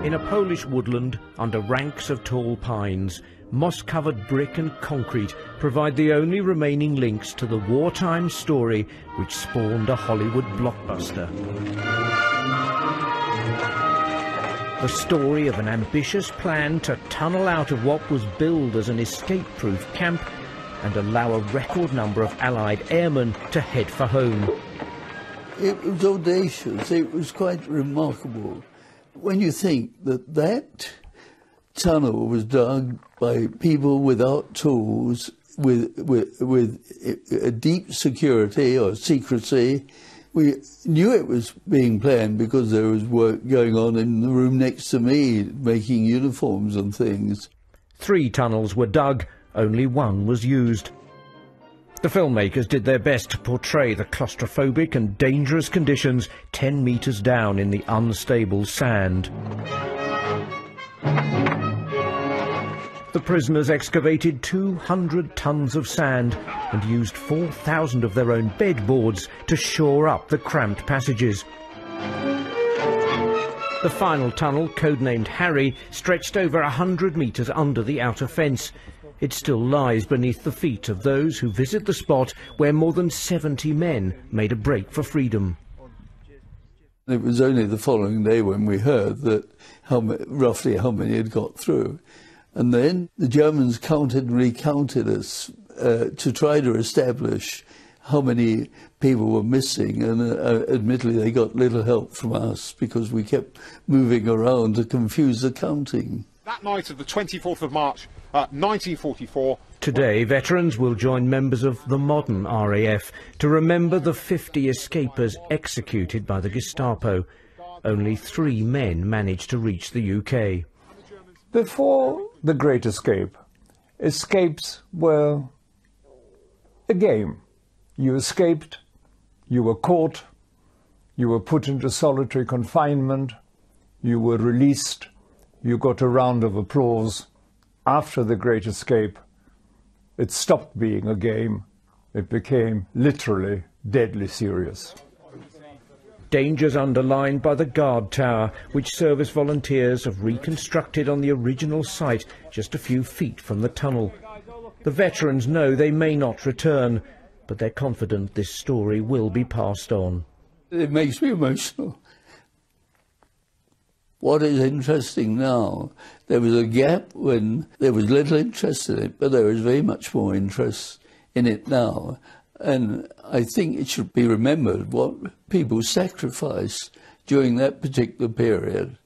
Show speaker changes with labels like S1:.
S1: In a Polish woodland, under ranks of tall pines, moss-covered brick and concrete provide the only remaining links to the wartime story which spawned a Hollywood blockbuster. The story of an ambitious plan to tunnel out of what was billed as an escape-proof camp and allow a record number of Allied airmen to head for home.
S2: It was audacious. It was quite remarkable. When you think that that tunnel was dug by people without tools, with a deep security or secrecy, we knew it was being planned because there was work going on in the room next to me, making uniforms and things.
S1: 3 tunnels were dug, only 1 was used. The filmmakers did their best to portray the claustrophobic and dangerous conditions 10 metres down in the unstable sand. The prisoners excavated 200 tons of sand and used 4,000 of their own bedboards to shore up the cramped passages. The final tunnel, codenamed Harry, stretched over 100 metres under the outer fence. It still lies beneath the feet of those who visit the spot where more than 70 men made a break for freedom.
S2: It was only the following day when we heard that roughly how many had got through. And then the Germans counted and recounted us to try to establish how many people were missing. And admittedly, they got little help from us because we kept moving around to confuse the counting.
S3: That night of the 24th of March, 1944...
S1: Today, veterans will join members of the modern RAF to remember the 50 escapers executed by the Gestapo. Only 3 men managed to reach the UK.
S4: Before the Great Escape, escapes were a game. You escaped, you were caught, you were put into solitary confinement, you were released, you got a round of applause. After the Great Escape, it stopped being a game. It became literally deadly serious.
S1: Dangers underlined by the guard tower, which service volunteers have reconstructed on the original site just a few feet from the tunnel. The veterans know they may not return, but they're confident this story will be passed on.
S2: It makes me emotional. What is interesting now, there was a gap when there was little interest in it, but there is very much more interest in it now. And I think it should be remembered what people sacrificed during that particular period.